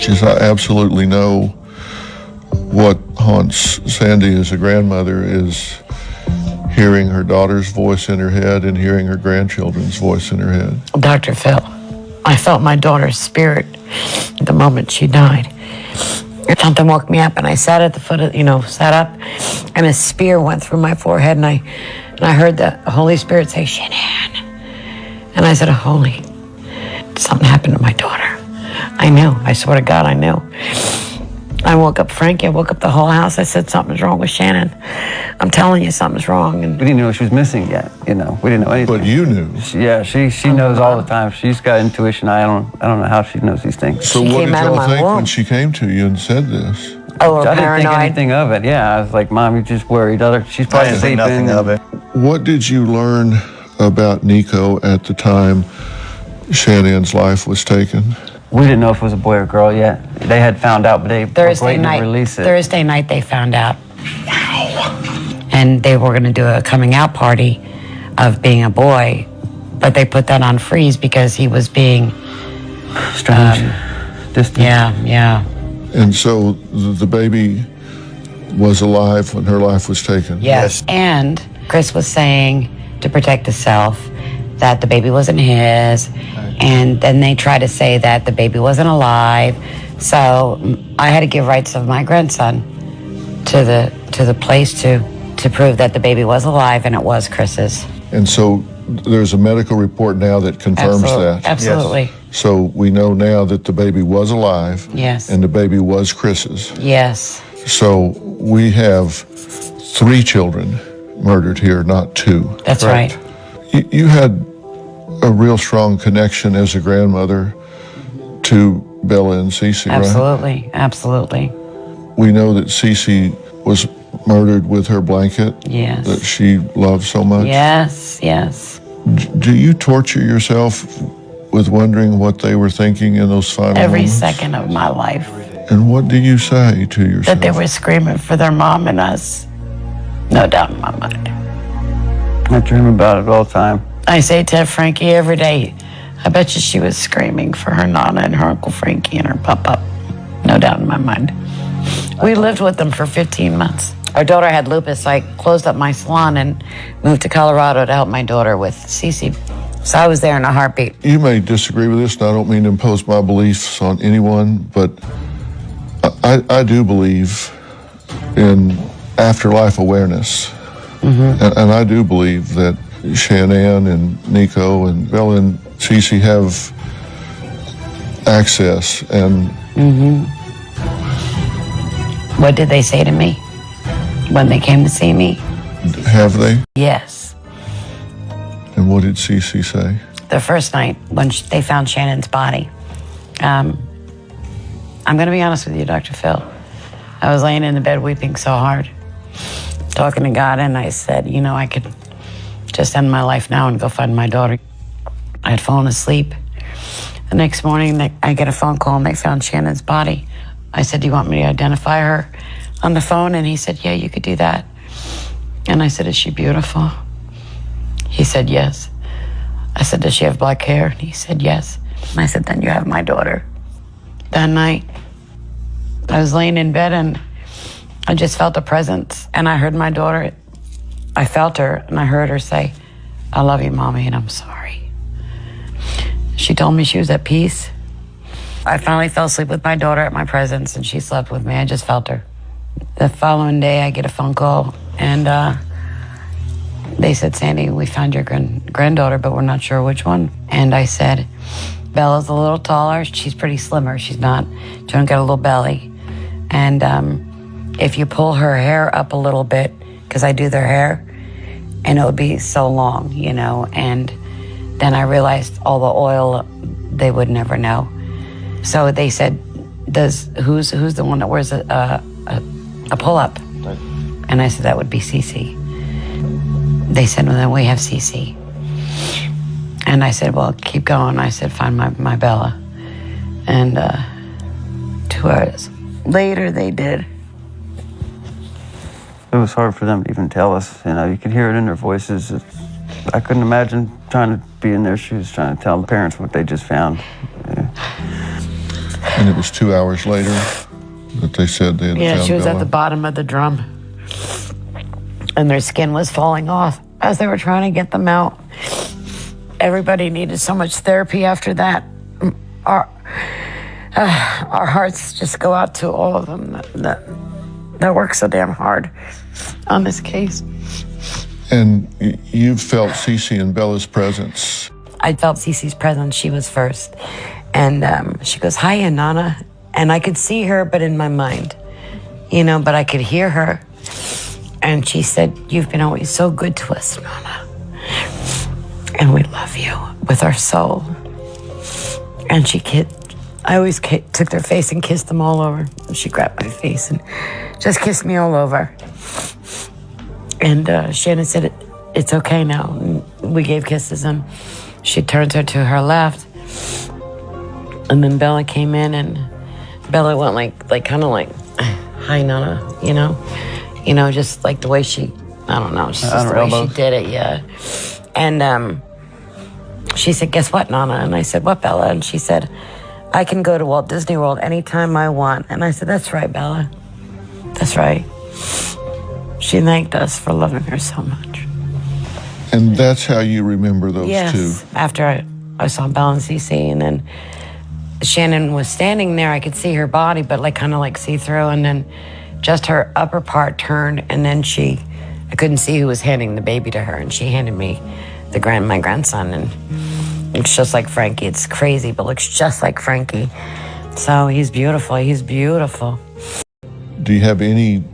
She says, I absolutely know what haunts Sandy as a grandmother is hearing her daughter's voice in her head and hearing her grandchildren's voice in her head. Dr. Phil, I felt my daughter's spirit the moment she died. Something woke me up, and I sat at the foot of, sat up, and a spear went through my forehead, and I heard the Holy Spirit say, Shanann. And I said, Holy, something happened to my daughter. I knew. I swear to God, I knew. I woke up Frankie. I woke up the whole house. I said, something's wrong with Shanann. I'm telling you, something's wrong. And we didn't know she was missing yet. We didn't know anything. But you knew. She knows all the time. She's got intuition. I don't know how she knows these things. So what did y'all think when she came to you and said this? Oh, I didn't think anything of it. Yeah, I was like, Mom, you're just worried. She's probably sleeping. Nothing of it. What did you learn about Nico at the time Shanann's life was taken? We didn't know if it was a boy or girl yet. They had found out, but they were waiting to release it. Thursday night they found out. Wow. And they were going to do a coming out party of being a boy, but they put that on freeze because he was being strange, distant. Yeah. And so the baby was alive when her life was taken? Yes. And Chris was saying, to protect himself, that the baby wasn't his, and then they tried to say that the baby wasn't alive. So I had to give rights of my grandson to the place to prove that the baby was alive and it was Chris's. And so there's a medical report now that confirms that. Absolutely. Yes. So we know now that the baby was alive. Yes. And the baby was Chris's. Yes. So we have 3 children murdered here, not 2. That's right. You had a real strong connection as a grandmother to Bella and Cece, Absolutely. right? Absolutely. We know that Cece was murdered with her blanket that she loved so much. Yes. Do you torture yourself with wondering what they were thinking in those final Every moments? second of my life. And what do you say to yourself? That they were screaming for their mom and us. No doubt in my mind. I dream about it all the time. I say to Frankie every day, I bet you she was screaming for her Nana and her Uncle Frankie and her Papa. No doubt in my mind. We lived with them for 15 months. Our daughter had lupus, so I closed up my salon and moved to Colorado to help my daughter with Cece. So I was there in a heartbeat. You may disagree with this, and I don't mean to impose my beliefs on anyone, but I do believe in afterlife awareness. Mm-hmm. And I do believe that Shanann and Nico and Bella and Cece have access. And what did they say to me when they came to see me? Have they? Yes. And what did Cece say? The first night when they found Shannon's body, I'm going to be honest with you, Dr. Phil. I was laying in the bed weeping so hard, talking to God, and I said, I could just end my life now and go find my daughter. I had fallen asleep. The next morning, I get a phone call, and they found Shannon's body. I said, do you want me to identify her on the phone? And he said, yeah, you could do that. And I said, is she beautiful? He said, yes. I said, does she have black hair? And he said, yes. And I said, then you have my daughter. That night, I was laying in bed, and I just felt a presence, and I heard my daughter. I felt her, and I heard her say, I love you, Mommy, and I'm sorry. She told me she was at peace. I finally fell asleep with my daughter at my presence, and she slept with me. I just felt her. The following day, I get a phone call, and they said, Sandy, we found your granddaughter, but we're not sure which one. And I said, Bella's a little taller. She's pretty slimmer. She don't get a little belly. And if you pull her hair up a little bit, because I do their hair, and it would be so long, and then I realized all the oil, they would never know. So they said, who's the one that wears a pull-up? Right. And I said, that would be Cece. They said, well, then we have Cece. And I said, well, keep going. I said, find my Bella. And 2 hours later, they did. It was hard for them to even tell us. You could hear it in their voices. I couldn't imagine trying to be in their shoes, trying to tell the parents what they just found. Yeah. And it was 2 hours later that they said they had Yeah, found she was Bella. at the bottom of the drum. And their skin was falling off as they were trying to get them out. Everybody needed so much therapy after that. Our hearts just go out to all of them that work so damn hard on this case. And you felt Cece and Bella's presence. I felt Cece's presence. She was first. And she goes, "Hi, Nana." And I could see her, but in my mind, you know, but I could hear her. And she said, "You've been always so good to us, Nana. And we love you with our soul." And I always took their face and kissed them all over. And she grabbed my face and just kissed me all over. And Shannon said, "It's okay now." And we gave kisses, and she turns her to her left. And then Bella came in, and Bella went like kind of like, "Hi, Nana," you know, just like the way she, I don't know, just the way she did it, yeah. And she said, "Guess what, Nana?" And I said, "What, Bella?" And she said, "I can go to Walt Disney World anytime I want." And I said, "That's right, Bella. That's right." She thanked us for loving her so much. And that's how you remember those two. Yes, after I saw Bella and Cece, and then Shannon was standing there. I could see her body, but like kind of like see through, and then just her upper part turned, and then I couldn't see who was handing the baby to her, and she handed me my grandson, and it's just like Frankie. It's crazy, but looks just like Frankie. So he's beautiful. He's beautiful. Do you have any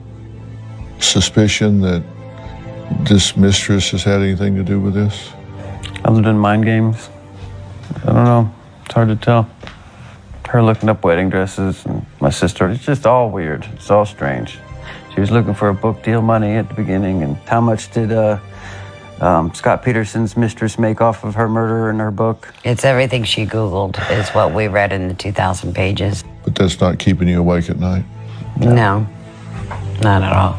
suspicion that this mistress has had anything to do with this? Other than mind games, I don't know. It's hard to tell. Her looking up wedding dresses, and my sister, it's just all weird. It's all strange. She was looking for a book deal money at the beginning, and how much did Scott Peterson's mistress make off of her murder in her book? It's everything she Googled is what we read in the 2,000 pages. But that's not keeping you awake at night? No, not at all.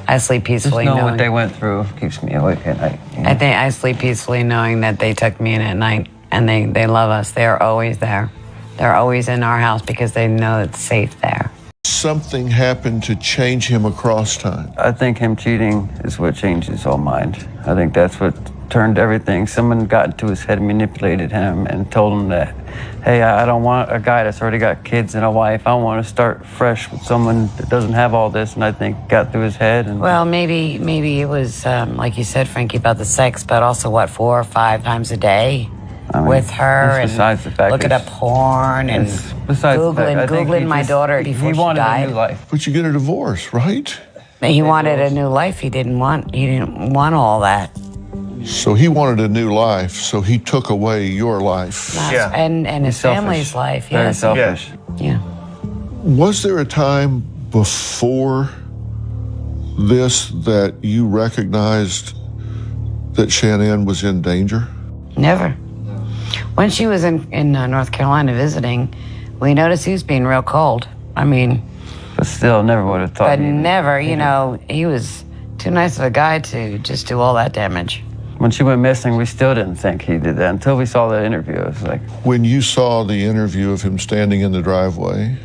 I sleep peacefully Just know knowing what they went through keeps me awake at night. You know? I think I sleep peacefully knowing that they took me in at night, and they love us. They are always there. They're always in our house because they know it's safe there. Something happened to change him across time. I think him cheating is what changed his whole mind. I think that's what turned everything. Someone got into his head, manipulated him, and told him that, hey, I don't want a guy that's already got kids and a wife. I want to start fresh with someone that doesn't have all this. And I think got through his head. And well, maybe it was, like you said, Frankie, about the sex, but also, 4 or 5 times a day? I mean, with her, and besides the fact looking up porn and Googling my daughter before she died. A new life. But you get a divorce, right? He wanted a new life. He didn't want all that. So he wanted a new life, so he took away your life. Yeah. And his family's life. Very Yes. selfish. Yeah. Was there a time before this that you recognized that Shannon was in danger? Never. When she was in North Carolina visiting, we noticed he was being real cold. I mean... But still, never would have thought. But never, he was too nice of a guy to just do all that damage. When she went missing, we still didn't think he did that until we saw the interview. It was like... When you saw the interview of him standing in the driveway,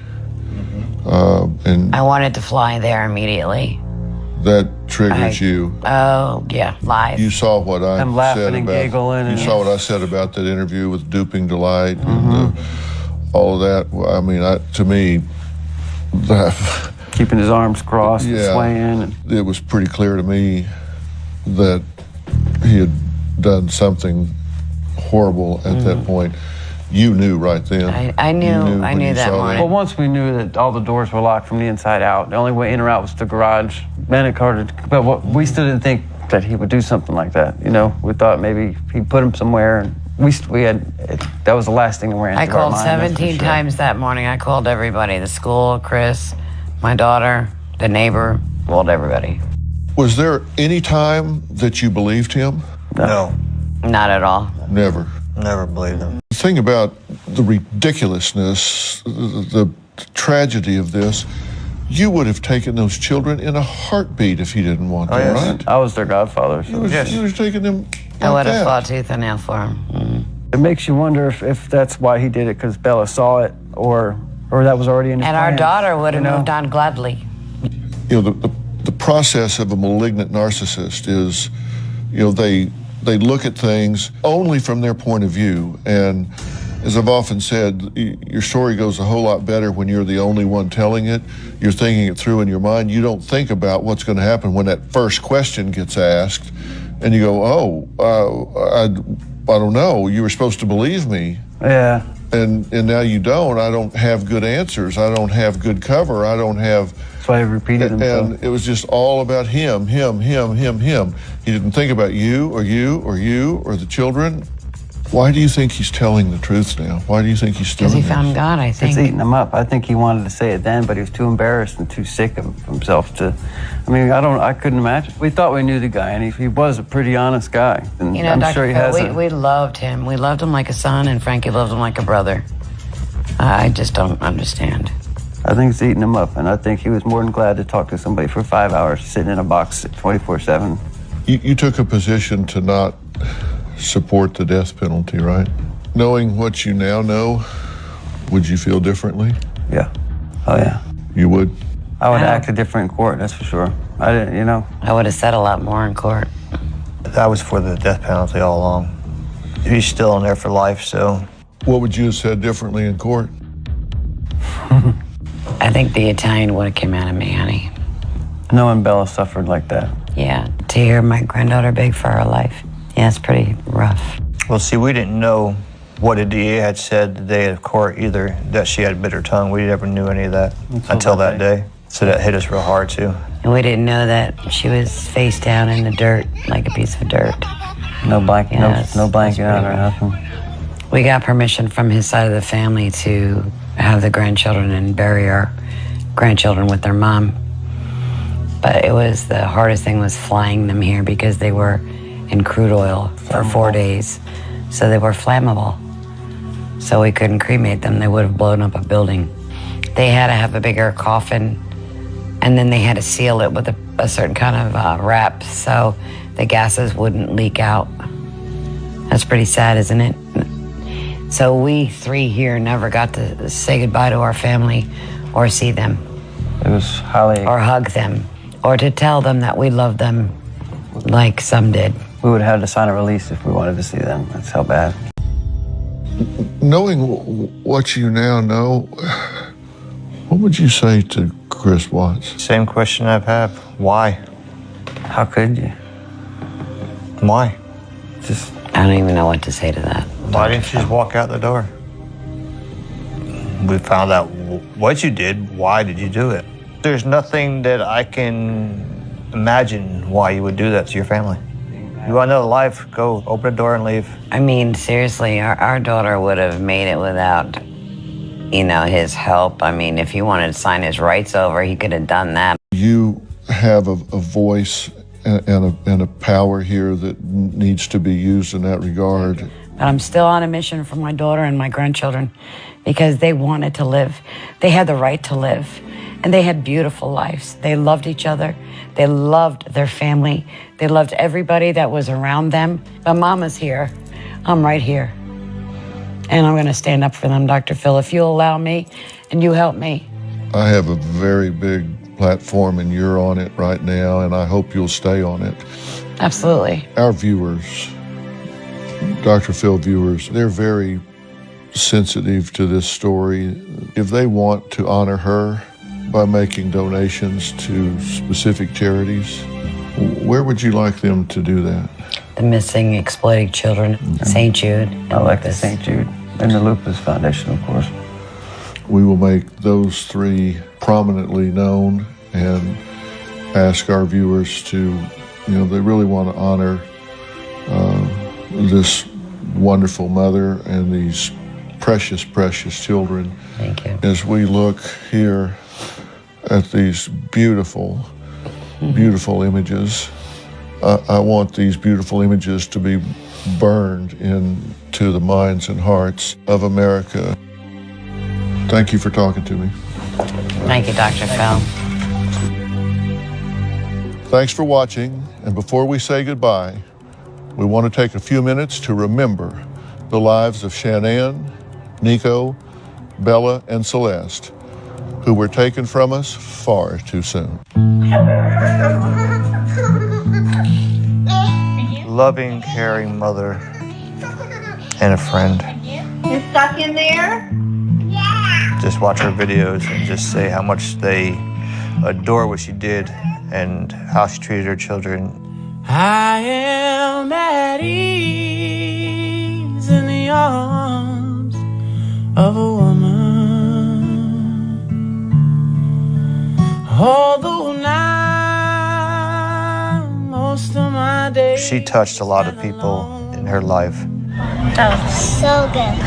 and... I wanted to fly there immediately. That triggered you. Oh, yeah, live. You saw what I I'm laughing and giggling. You saw what I said about that interview with Duping Delight and all of that. I mean, to me, that... Keeping his arms crossed and swaying. And it was pretty clear to me that he had done something horrible at that point. You knew right then. I knew that morning. Well, once we knew that all the doors were locked from the inside out, the only way in or out was the garage. But we still didn't think that he would do something like that. We thought maybe he'd put him somewhere, and that was the last thing that ran through our mind. I called 17 times that morning. I called everybody: the school, Chris, my daughter, the neighbor, called everybody. Was there any time that you believed him? No. Not at all. Never. Never believed him. The thing about the ridiculousness, the tragedy of this, you would have taken those children in a heartbeat if he didn't want them, right? I was their godfather. So. You was taking them I would have that. fought tooth and nail for him. It makes you wonder if that's why he did it, because Bella saw it, or Or that was already in his And our plans, daughter would have you know? moved on gladly. You know, the process of a malignant narcissist is, you know, they look at things only from their point of view. And as I've often said, your story goes a whole lot better when you're the only one telling it. You're thinking it through in your mind. You don't think about what's going to happen when that first question gets asked. And you go, I don't know. You were supposed to believe me. Yeah. And now you don't. I don't have good answers. I don't have good cover. I don't have... That's why he repeated himself. And it was just all about him. He didn't think about you or the children. Why do you think he's telling the truth now? Why do you think he's doing Because he this? found God, I think. It's eating him up. I think he wanted to say it then, but he was too embarrassed and too sick of himself to... I mean, I couldn't imagine. We thought we knew the guy, and he was a pretty honest guy. And You know, I'm Dr. sure he Phil, has we loved him. We loved him like a son, and Frankie loved him like a brother. I just don't understand. I think it's eating him up, and I think he was more than glad to talk to somebody for 5 hours, sitting in a box 24/7. You took a position to not support the death penalty, right? Knowing what you now know, would you feel differently? Yeah. Oh, yeah. You would? I would Wow. act different in court, that's for sure. I didn't, you know. I would have said a lot more in court. I was for the death penalty all along. He's still in there for life, so... What would you have said differently in court? I think the Italian would have came out of me, honey. Knowing Bella suffered like that. Yeah, to hear my granddaughter beg for her life. Yeah, it's pretty rough. Well, see, we didn't know what the DA had said the day of court either, that she had bitter tongue. We never knew any of that until that day. So that hit us real hard, too. And we didn't know that she was face down in the dirt, like a piece of dirt. No blanket, Yes, no blanket that's on her, pretty nothing. We got permission from his side of the family to have the grandchildren and bury our grandchildren with their mom. But it was, the hardest thing was flying them here because they were in crude oil for 4 days. So they were flammable. So we couldn't cremate them. They would have blown up a building. They had to have a bigger coffin, and then they had to seal it with a certain kind of wrap so the gases wouldn't leak out. That's pretty sad, isn't it? So we three here never got to say goodbye to our family or see them It was highly... or hug them or to tell them that we love them like some did. We would have had to sign a release if we wanted to see them. That's how bad. Knowing what you now know, what would you say to Chris Watts? Same question I've had. Why? How could you? Why? Just... I don't even know what to say to that. Why didn't you just walk out the door? We found out what you did. Why did you do it? There's nothing that I can imagine why you would do that to your family. You want another life, go open the door and leave. I mean, seriously, our daughter would have made it without, you know, his help. I mean, if he wanted to sign his rights over, he could have done that. You have a voice and a power here that needs to be used in that regard. But I'm still on a mission for my daughter and my grandchildren because they wanted to live. They had the right to live. And they had beautiful lives. They loved each other. They loved their family. They loved everybody that was around them. But Mama's here. I'm right here. And I'm going to stand up for them, Dr. Phil, if you'll allow me and you help me. I have a very big platform and you're on it right now, and I hope you'll stay on it. Absolutely. Our viewers, Dr. Phil viewers, they're very sensitive to this story. If they want to honor her by making donations to specific charities, where would you like them to do that? The Missing Exploited Children, St. Jude. I like the St. Jude and the Lupus Foundation, of course. We will make those three prominently known and ask our viewers to, they really want to honor this wonderful mother and these precious, precious children. Thank you. As we look here at these beautiful, beautiful images, I want these beautiful images to be burned into the minds and hearts of America. Thank you for talking to me. Thank you, Dr. Phil. Thanks for watching, and before we say goodbye, we want to take a few minutes to remember the lives of Shanann, Nico, Bella and Celeste, who were taken from us far too soon. Loving, caring mother and a friend. You stuck in there? Just watch her videos and just say how much they adore what she did and how she treated her children. I am at ease in the arms of a woman. Although now most of my days. She touched a lot of people in her life. Oh, so good.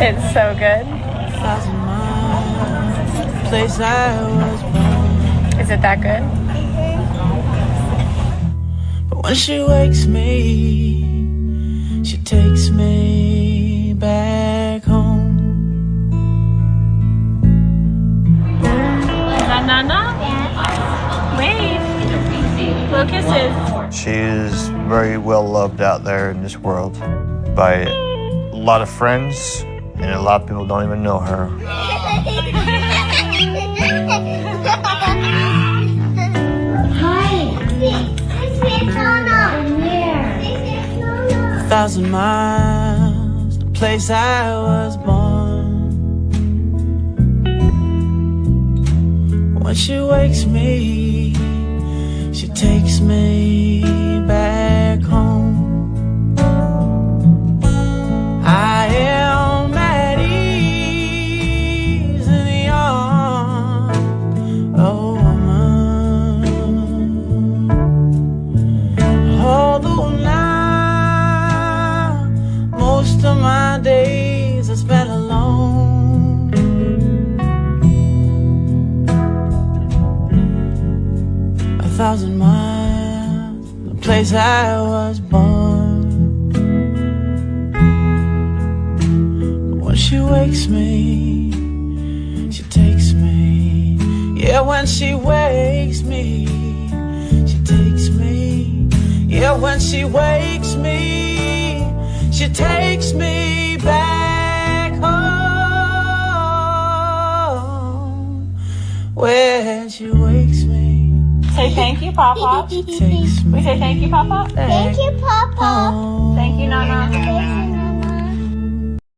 It's so good. 1,000 miles, place I was born. Is it that good? But when she wakes me, she takes me back home. Na. Wave. Little kisses. She is very well loved out there in this world by a lot of friends, and a lot of people don't even know her. Hi. 1,000 miles, the place I was born. When she wakes me, she takes me back home. I am at ease in the arms of a woman. Although now most of my days are spent alone. 1,000 miles, the place I was born. When she wakes me, she takes me. Yeah, when she wakes me, she takes me. Yeah, when she wakes me, she takes me back home. When she wakes me, Say thank you, Papa. she takes me. We say thank you, Papa. Thank you, Papa. Thank you, Nana.